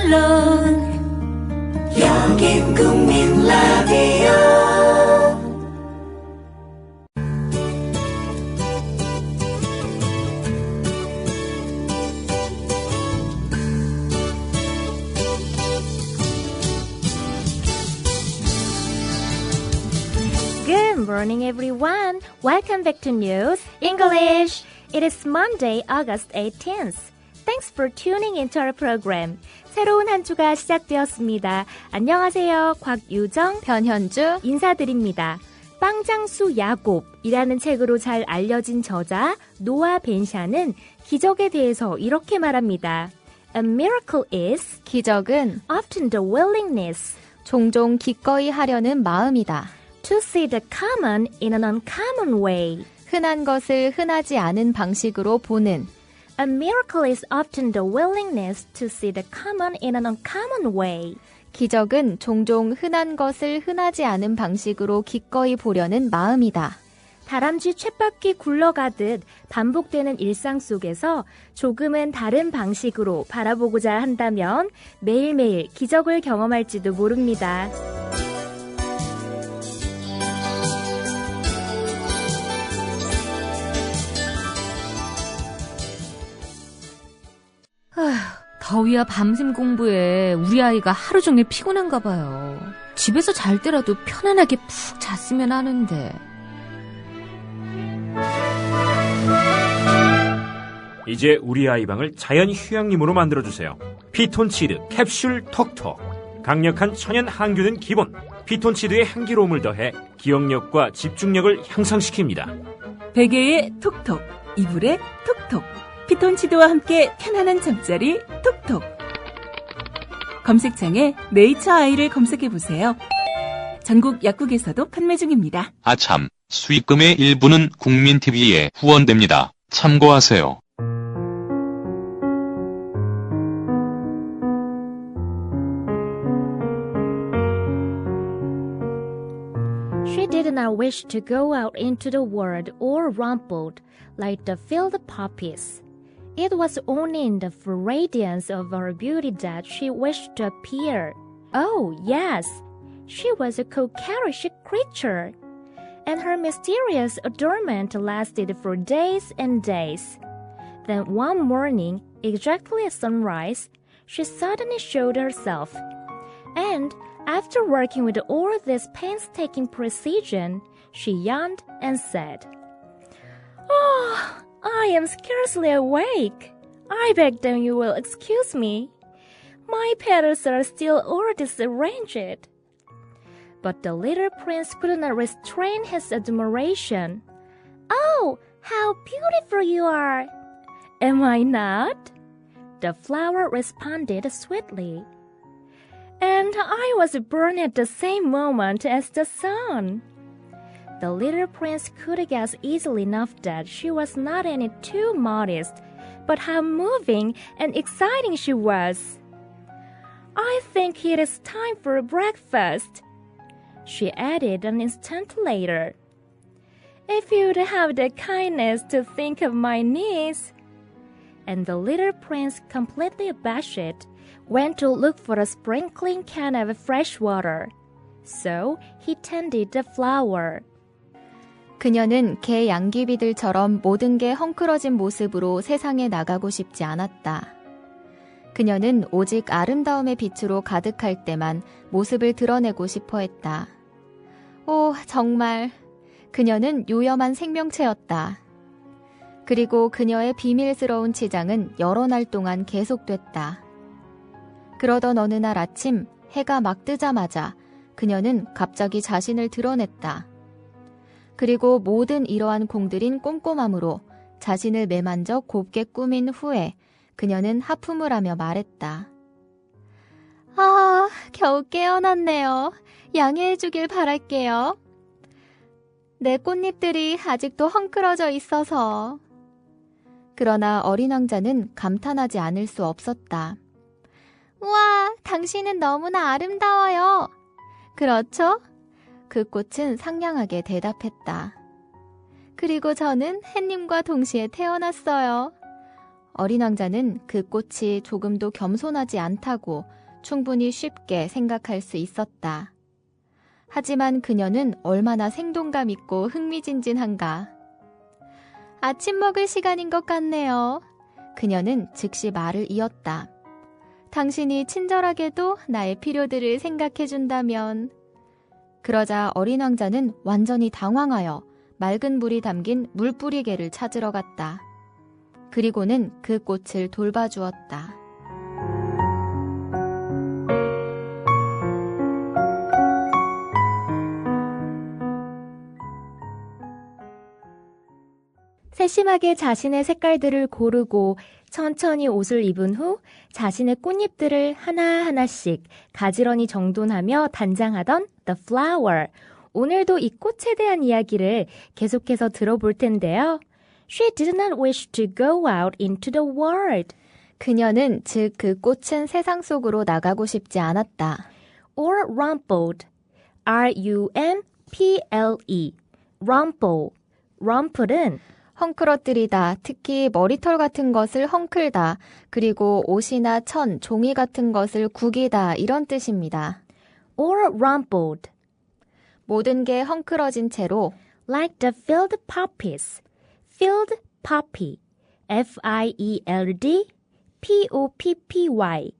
물론 여긴 국민 라디오. Good morning, everyone. Welcome back to News English. It is Monday, August 18th. Thanks for tuning into our program. 새로운 한 주가 시작되었습니다. 안녕하세요. 곽유정, 변현주 인사드립니다. 빵장수 야곱이라는 책으로 잘 알려진 저자 노아 벤샤는 기적에 대해서 이렇게 말합니다. A miracle is 기적은 often the willingness 종종 기꺼이 하려는 마음이다. to see the common in an uncommon way. 흔한 것을 흔하지 않은 방식으로 보는 A miracle is often the willingness to see the common in an uncommon way. 기적은 종종 흔한 것을 흔하지 않은 방식으로 기꺼이 보려는 마음이다. 다람쥐 쳇바퀴 굴러가듯 반복되는 일상 속에서 조금은 다른 방식으로 바라보고자 한다면 매일매일 기적을 경험할지도 모릅니다. 더위와 밤샘 공부에 우리 아이가 하루 종일 피곤한가 봐요. 집에서 잘 때라도 편안하게 푹 잤으면 하는데. 이제 우리 아이 방을 자연 휴양림으로 만들어주세요. 피톤치드 캡슐 톡톡. 강력한 천연 항균은 기본. 피톤치드의 향기로움을 더해 기억력과 집중력을 향상시킵니다. 베개에 톡톡, 이불에 톡톡. 피톤치드와 함께 편안한 잠자리 톡톡. 검색창에 네이처 아이를 검색해보세요. 전국 약국에서도 판매 중입니다. 아참, 수익금의 일부는 국민TV에 후원됩니다. 참고하세요. She did not wish to go out into the world or rumpled like the field poppies. It was only in the full radiance of her beauty that she wished to appear. Oh, yes, she was a coquettish creature, and her mysterious adornment lasted for days and days. Then one morning, exactly at sunrise, she suddenly showed herself, and after working with all this painstaking precision, she yawned and said, "Oh, I am scarcely awake. I beg that you will excuse me. My petals are still all disarranged." But the little prince could not restrain his admiration. "Oh, how beautiful you are!" "Am I not?" the flower responded sweetly. "And I was born at the same moment as the sun." The little prince could guess easily enough that she was not any too modest, but how moving and exciting she was. "I think it is time for breakfast," she added an instant later. "If you'd have the kindness to think of my niece." And the little prince, completely abashed, went to look for a sprinkling can of fresh water. So he tended the flower. 그녀는 개 양귀비들처럼 모든 게 헝클어진 모습으로 세상에 나가고 싶지 않았다. 그녀는 오직 아름다움의 빛으로 가득할 때만 모습을 드러내고 싶어 했다. 오, 정말 그녀는 요염한 생명체였다. 그리고 그녀의 비밀스러운 치장은 여러 날 동안 계속됐다. 그러던 어느 날 아침 해가 막 뜨자마자 그녀는 갑자기 자신을 드러냈다. 그리고 모든 이러한 공들인 꼼꼼함으로 자신을 매만져 곱게 꾸민 후에 그녀는 하품을 하며 말했다. 아, 겨우 깨어났네요. 양해해 주길 바랄게요. 내 꽃잎들이 아직도 헝클어져 있어서. 그러나 어린 왕자는 감탄하지 않을 수 없었다. 우와, 당신은 너무나 아름다워요. 그렇죠? 그 꽃은 상냥하게 대답했다. 그리고 저는 햇님과 동시에 태어났어요. 어린 왕자는 그 꽃이 조금도 겸손하지 않다고 충분히 쉽게 생각할 수 있었다. 하지만 그녀는 얼마나 생동감 있고 흥미진진한가. 아침 먹을 시간인 것 같네요. 그녀는 즉시 말을 이었다. 당신이 친절하게도 나의 필요들을 생각해준다면. 그러자 어린 왕자는 완전히 당황하여 맑은 물이 담긴 물뿌리개를 찾으러 갔다. 그리고는 그 꽃을 돌봐주었다. 세심하게 자신의 색깔들을 고르고 천천히 옷을 입은 후 자신의 꽃잎들을 하나하나씩 가지런히 정돈하며 단장하던 The Flower. 오늘도 이 꽃에 대한 이야기를 계속해서 들어볼 텐데요. She did not wish to go out into the world. 그녀는 즉 그 꽃은 세상 속으로 나가고 싶지 않았다. Or rumpled. R-U-M-P-L-E. rumple. rumple은 헝클어뜨리다, 특히 머리털 같은 것을 헝클다, 그리고 옷이나 천, 종이 같은 것을 구기다 이런 뜻입니다. or rumpled. 모든 게 헝클어진 채로 Like the field poppies. field poppy. F-I-E-L-D P-O-P-P-Y.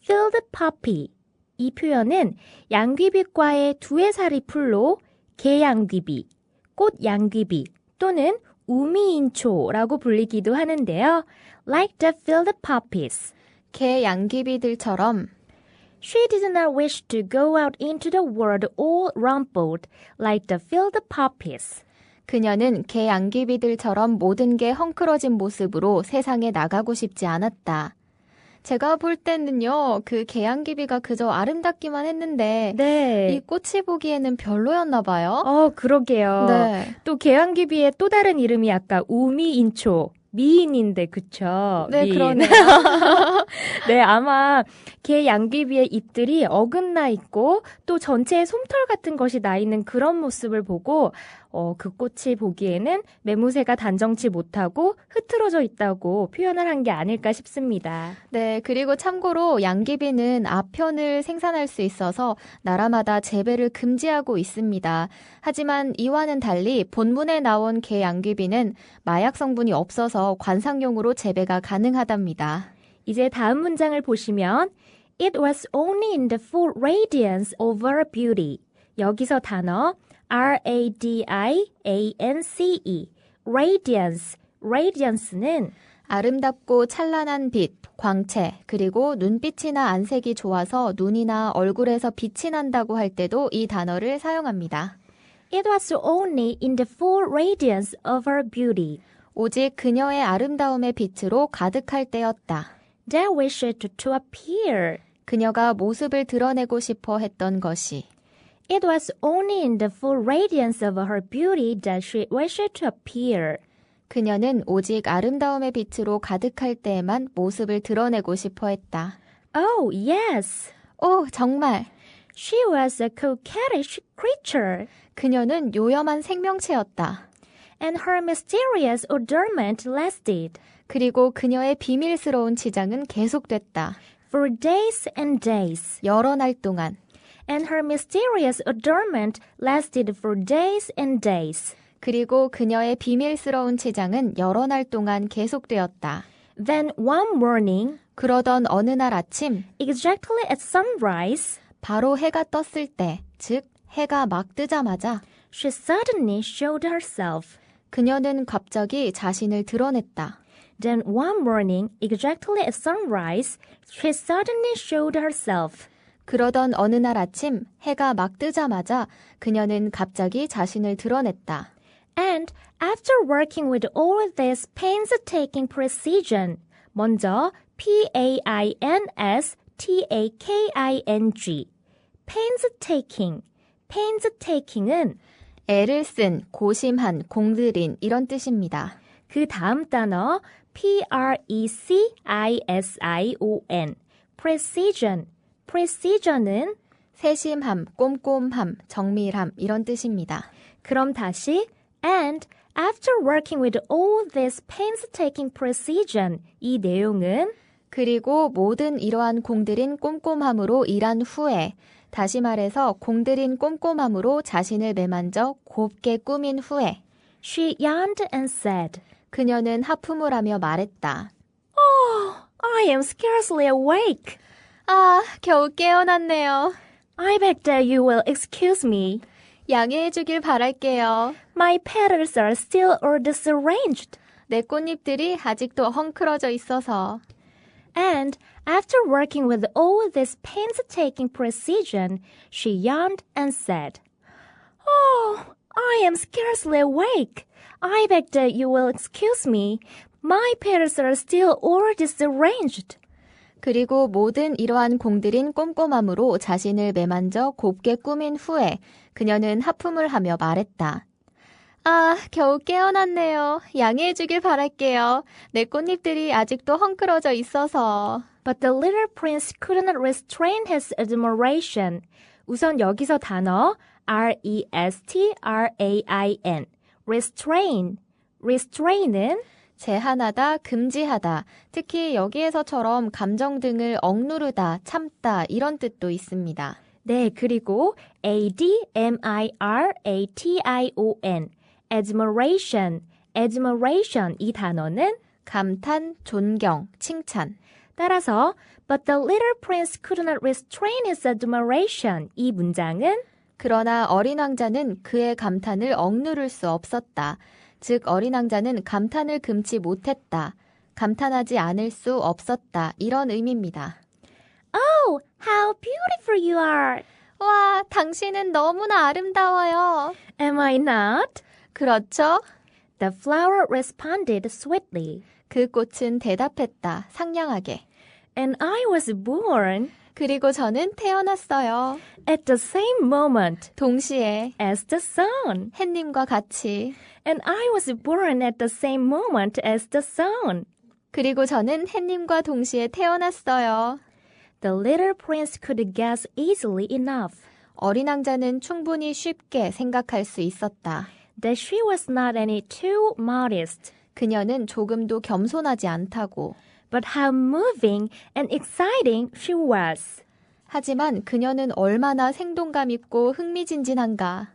field poppy. 이 표현은 양귀비과의 두해살이 풀로 개양귀비, 꽃양귀비 또는 우미인초라고 불리기도 하는데요. Like the field poppies. 개 양귀비들처럼 She did not wish to go out into the world all rumpled like the field poppies. 그녀는 개 양귀비들처럼 모든 게 헝클어진 모습으로 세상에 나가고 싶지 않았다. 제가 볼 때는요, 그 개 양귀비가 그저 아름답기만 했는데 네. 이 꽃이 보기에는 별로였나 봐요. 그러게요. 네. 또 개양귀비의 또 다른 이름이 아까 우미인초. 미인인데 그쵸? 네, 미인. 그러네요. 네, 아마 개 양귀비의 잎들이 어긋나 있고 또 전체에 솜털 같은 것이 나 있는 그런 모습을 보고 그 꽃이 보기에는 매무새가 단정치 못하고 흐트러져 있다고 표현을 한 게 아닐까 싶습니다. 네, 그리고 참고로 양귀비는 아편을 생산할 수 있어서 나라마다 재배를 금지하고 있습니다. 하지만 이와는 달리 본문에 나온 개 양귀비는 마약 성분이 없어서 관상용으로 재배가 가능하답니다. 이제 다음 문장을 보시면 It was only in the full radiance of her beauty. 여기서 단어 R-A-D-I-A-N-C-E radiance. radiance는 아름답고 찬란한 빛, 광채, 그리고 눈빛이나 안색이 좋아서 눈이나 얼굴에서 빛이 난다고 할 때도 이 단어를 사용합니다. It was only in the full radiance of her beauty. 오직 그녀의 아름다움의 빛으로 가득할 때였다. That wished to appear. 그녀가 모습을 드러내고 싶어 했던 것이. It was only in the full radiance of her beauty that she wished to appear. 그녀는 오직 아름다움의 빛으로 가득할 때에만 모습을 드러내고 싶어 했다. Oh, yes. 오, 정말. She was a coquettish creature. 그녀는 요염한 생명체였다. And her mysterious allurement lasted. 그리고 그녀의 비밀스러운 치장은 계속됐다. For days and days. 여러 날 동안. And her mysterious allurement lasted for days and days. 그리고 그녀의 비밀스러운 치장은 여러 날 동안 계속되었다. Then one morning, 그러던 어느 날 아침, exactly at sunrise, 바로 해가 떴을 때, 즉 해가 막 뜨자마자 she suddenly showed herself. 그녀는 갑자기 자신을 드러냈다. Then one morning, exactly at sunrise, she suddenly showed herself. 그러던 어느 날 아침 해가 막 뜨자마자 그녀는 갑자기 자신을 드러냈다. And after working with all this painstaking precision, 먼저 P-A-I-N-S-T-A-K-I-N-G, painstaking, painstating은 애를 쓴, 고심한, 공들인 이런 뜻입니다. 그 다음 단어 P-R-E-C-I-S-I-O-N, precision, precision은 세심함, 꼼꼼함, 정밀함 이런 뜻입니다. 그럼 다시 And After working with all this painstaking precision, 이 내용은 그리고 모든 이러한 공들인 꼼꼼함으로 일한 후에, 다시 말해서 공들인 꼼꼼함으로 자신을 매만져 곱게 꾸민 후에, she yawned and said, 그녀는 하품을 하며 말했다. I am scarcely awake. 아, 겨우 깨어났네요. I beg that you will excuse me. 양해해 주길 바랄게요. My petals are still all disarranged. 내 꽃잎들이 아직도 헝클어져 있어서. And after working with all this painstaking precision, she yawned and said, Oh, I am scarcely awake. I beg that you will excuse me. My petals are still all disarranged. 그리고 모든 이러한 공들인 꼼꼼함으로 자신을 매만져 곱게 꾸민 후에 그녀는 하품을 하며 말했다. 아, 겨우 깨어났네요. 양해해 주길 바랄게요. 내 꽃잎들이 아직도 헝클어져 있어서. But the little prince couldn't restrain his admiration. 우선 여기서 단어 R-E-S-T-R-A-I-N restrain은 제한하다, 금지하다, 특히 여기에서처럼 감정 등을 억누르다, 참다 이런 뜻도 있습니다. 네, 그리고 admiration, admiration 이 단어는 감탄, 존경, 칭찬. 따라서 But the little prince could not restrain his admiration 이 문장은 그러나 어린 왕자는 그의 감탄을 억누를 수 없었다. 즉 어린 왕자는 감탄을 금치 못했다. 감탄하지 않을 수 없었다. 이런 의미입니다. Oh, how beautiful you are! 와, 당신은 너무나 아름다워요. Am I not? 그렇죠? The flower responded sweetly. 그 꽃은 대답했다. 상냥하게. And I was born 그리고 저는 태어났어요. at the same moment 동시에 as the sun. 햇님과 같이. And I was born at the same moment as the sun. 그리고 저는 햇님과 동시에 태어났어요. The little prince could guess easily enough 어린 왕자는 충분히 쉽게 생각할 수 있었다. that she was not any too modest, 그녀는 조금도 겸손하지 않다고. but how moving and exciting she was. 하지만 그녀는 얼마나 생동감 있고 흥미진진한가.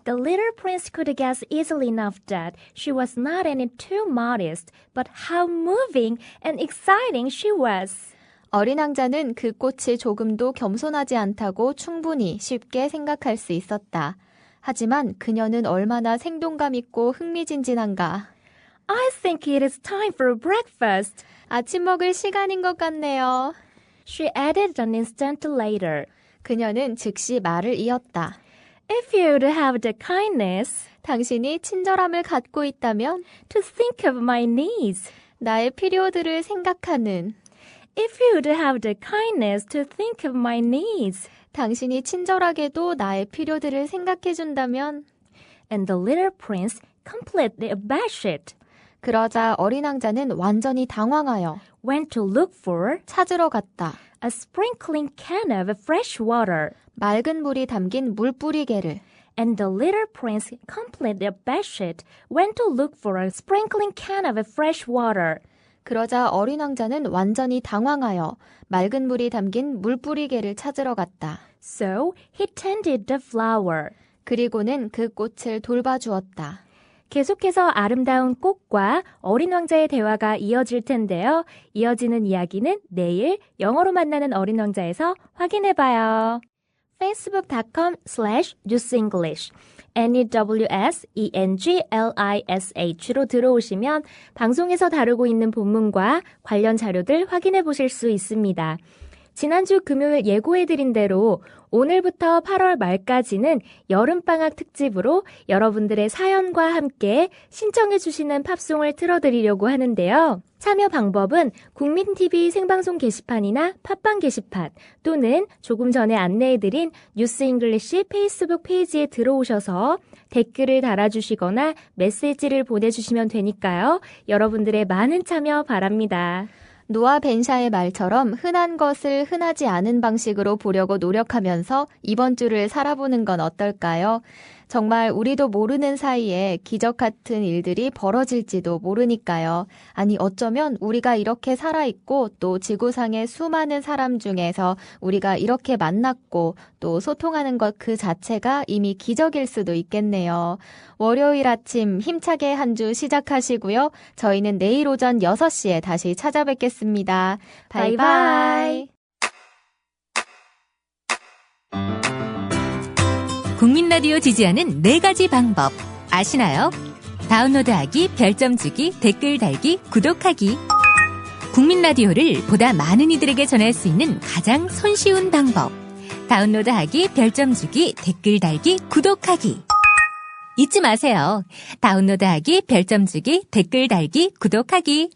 The little prince could guess easily enough that she was not any too modest, but how moving and exciting she was. 어린 왕자는 그 꽃이 조금도 겸손하지 않다고 충분히 쉽게 생각할 수 있었다. 하지만 그녀는 얼마나 생동감 있고 흥미진진한가. I think it is time for breakfast, 아침 먹을 시간인 것 같네요. she added an instant later. 그녀는 즉시 말을 이었다. If you'd have the kindness 당신이 친절함을 갖고 있다면 to think of my needs, 나의 필요들을 생각하는, if you'd have the kindness to think of my needs. 당신이 친절하게도 나의 필요들을 생각해준다면. And the little prince, completely abashed, 그러자 어린 왕자는 완전히 당황하여 went to look for 찾으러 갔다. a sprinkling can of fresh water. 맑은 물이 담긴 물뿌리개를. And the little prince, completely abashed, went to look for a sprinkling can of fresh water. 그러자 어린 왕자는 완전히 당황하여 맑은 물이 담긴 물뿌리개를 찾으러 갔다. So he tended the flower. 그리고는 그 꽃을 돌봐주었다. 계속해서 아름다운 꽃과 어린 왕자의 대화가 이어질 텐데요. 이어지는 이야기는 내일 영어로 만나는 어린 왕자에서 확인해봐요. facebook.com/newsenglish NEWSENGLISH로 들어오시면 방송에서 다루고 있는 본문과 관련 자료들 확인해 보실 수 있습니다. 지난주 금요일 예고해드린 대로 오늘부터 8월 말까지는 여름방학 특집으로 여러분들의 사연과 함께 신청해주시는 팝송을 틀어드리려고 하는데요. 참여 방법은 국민TV 생방송 게시판이나 팟빵 게시판 또는 조금 전에 안내해드린 뉴스잉글리시 페이스북 페이지에 들어오셔서 댓글을 달아주시거나 메시지를 보내주시면 되니까요. 여러분들의 많은 참여 바랍니다. 노아 벤샤의 말처럼 흔한 것을 흔하지 않은 방식으로 보려고 노력하면서 이번 주를 살아보는 건 어떨까요? 정말 우리도 모르는 사이에 기적 같은 일들이 벌어질지도 모르니까요. 아니 어쩌면 우리가 이렇게 살아있고 또 지구상의 수많은 사람 중에서 우리가 이렇게 만났고 또 소통하는 것 그 자체가 이미 기적일 수도 있겠네요. 월요일 아침 힘차게 한 주 시작하시고요. 저희는 내일 오전 6시에 다시 찾아뵙겠습니다. 바이바이. 국민 라디오 지지하는 4가지 방법 아시나요? 다운로드하기, 별점 주기, 댓글 달기, 구독하기. 국민 라디오를 보다 많은 이들에게 전할 수 있는 가장 손쉬운 방법. 다운로드하기, 별점 주기, 댓글 달기, 구독하기. 잊지 마세요. 다운로드하기, 별점 주기, 댓글 달기, 구독하기.